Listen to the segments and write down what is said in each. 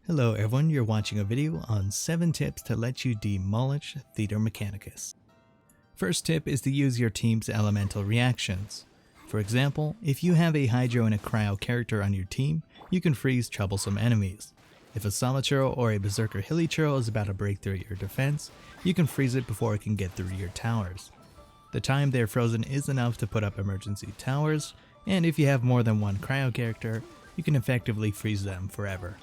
Hello everyone, you're watching a video on 7 tips to let you demolish Theater Mechanicus. First tip is to use your team's elemental reactions. For example, if you have a Hydro and a Cryo character on your team, you can freeze troublesome enemies. If a Solachurl or a Berserker Hilichurl is about to break through your defense, you can freeze it before it can get through your towers. The time they're frozen is enough to put up emergency towers, and if you have more than one Cryo character, you can effectively freeze them forever.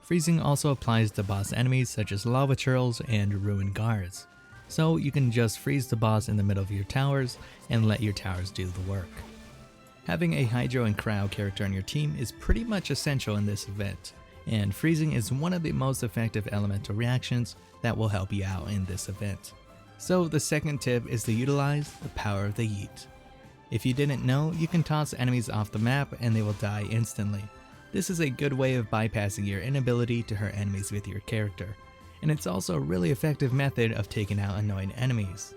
Freezing also applies to boss enemies such as Lava Churls and Ruin Guards, so you can just freeze the boss in the middle of your towers and let your towers do the work. Having a Hydro and Cryo character on your team is pretty much essential in this event, and freezing is one of the most effective elemental reactions that will help you out in this event. So the second tip is to utilize the power of the Yeet. If you didn't know, you can toss enemies off the map and they will die instantly. This is a good way of bypassing your inability to hurt enemies with your character, and it's also a really effective method of taking out annoying enemies.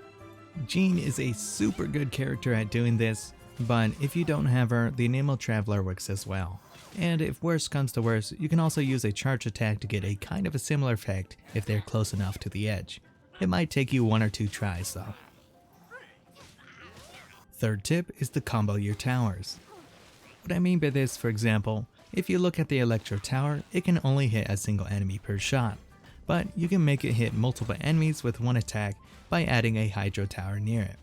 Jean is a super good character at doing this, but if you don't have her, the Enamel Traveler works as well. And if worse comes to worse, you can also use a charge attack to get a kind of a similar effect if they're close enough to the edge. It might take you 1 or 2 tries though. Third tip is to combo your towers. What I mean by this, for example, if you look at the Electro Tower, it can only hit a single enemy per shot, but you can make it hit multiple enemies with one attack by adding a Hydro Tower near it.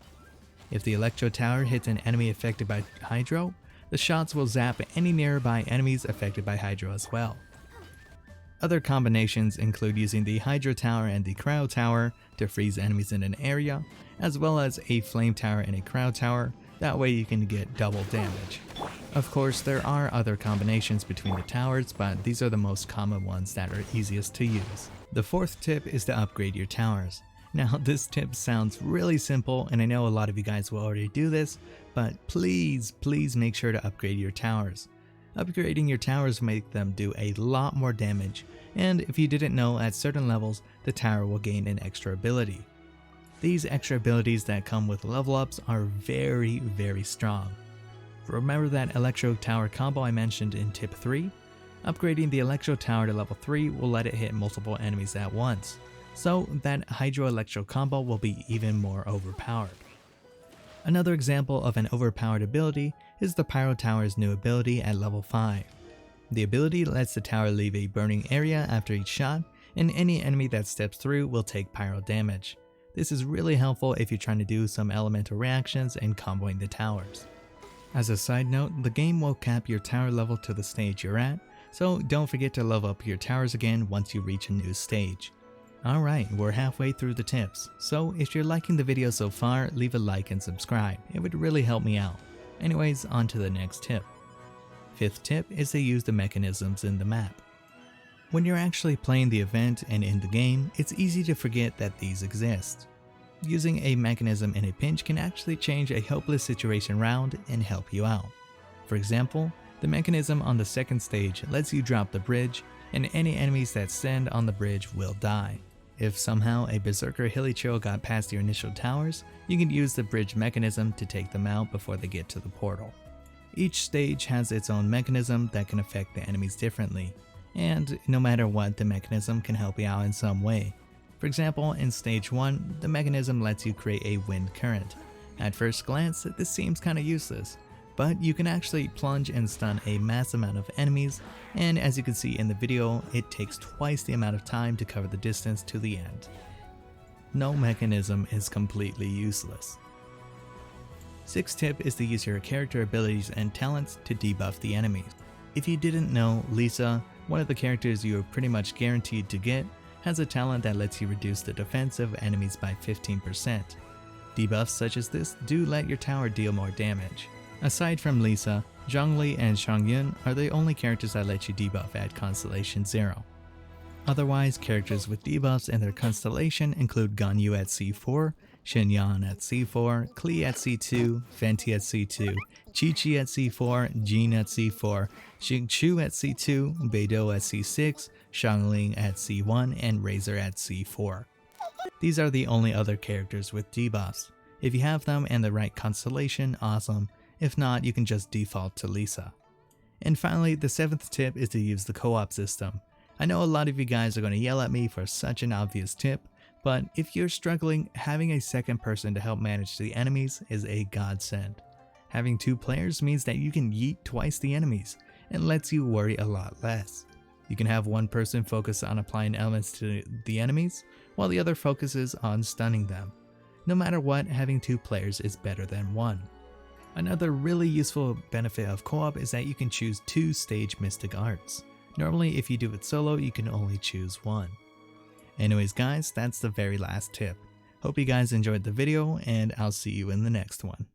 If the Electro Tower hits an enemy affected by Hydro, the shots will zap any nearby enemies affected by Hydro as well. Other combinations include using the Hydro Tower and the Cryo Tower to freeze enemies in an area, as well as a Flame Tower and a Cryo Tower. That way you can get double damage. Of course, there are other combinations between the towers, but these are the most common ones that are easiest to use. The fourth tip is to upgrade your towers. Now this tip sounds really simple, and I know a lot of you guys will already do this, but please make sure to upgrade your towers. Upgrading your towers make them do a lot more damage, and if you didn't know, at certain levels, the tower will gain an extra ability. These extra abilities that come with level ups are very strong. Remember that Electro Tower combo I mentioned in tip 3? Upgrading the Electro Tower to level 3 will let it hit multiple enemies at once, so that Hydro Electro combo will be even more overpowered. Another example of an overpowered ability is the Pyro Tower's new ability at level 5. The ability lets the tower leave a burning area after each shot, and any enemy that steps through will take pyro damage. This is really helpful if you're trying to do some elemental reactions and comboing the towers. As a side note, the game will cap your tower level to the stage you're at, so don't forget to level up your towers again once you reach a new stage. Alright, we're halfway through the tips, so if you're liking the video so far, leave a like and subscribe. It would really help me out. Anyways, on to the next tip. Fifth tip is to use the mechanisms in the map. When you're actually playing the event and in the game, it's easy to forget that these exist. Using a mechanism in a pinch can actually change a hopeless situation around and help you out. For example, the mechanism on the second stage lets you drop the bridge, and any enemies that stand on the bridge will die. If somehow a Berserker Hilichurl got past your initial towers, you can use the bridge mechanism to take them out before they get to the portal. Each stage has its own mechanism that can affect the enemies differently, and no matter what, the mechanism can help you out in some way. For example, in stage 1, the mechanism lets you create a wind current. At first glance, this seems kinda useless, but you can actually plunge and stun a mass amount of enemies, and as you can see in the video, it takes twice the amount of time to cover the distance to the end. No mechanism is completely useless. Sixth tip is to use your character abilities and talents to debuff the enemies. If you didn't know, Lisa, one of the characters you are pretty much guaranteed to get, has a talent that lets you reduce the defense of enemies by 15%. Debuffs such as this do let your tower deal more damage. Aside from Lisa, Zhongli and Xiangyun are the only characters that let you debuff at Constellation 0. Otherwise, characters with debuffs in their constellation include Ganyu at C4, Shenyan at C4, Klee at C2, Fenty at C2, Chi-Chi at C4, Jin at C4, Xingqiu at C2, Beidou at C6, Xiangling at C1, and Razor at C4. These are the only other characters with debuffs. If you have them and the right constellation, awesome. If not, you can just default to Lisa. And finally, the seventh tip is to use the co-op system. I know a lot of you guys are going to yell at me for such an obvious tip, but if you're struggling, having a second person to help manage the enemies is a godsend. Having 2 players means that you can yeet twice the enemies and lets you worry a lot less. You can have one person focus on applying elements to the enemies, while the other focuses on stunning them. No matter what, having 2 players is better than 1. Another really useful benefit of co-op is that you can choose 2 stage mystic arts. Normally, if you do it solo, you can only choose 1. Anyways guys, that's the very last tip. Hope you guys enjoyed the video, and I'll see you in the next one.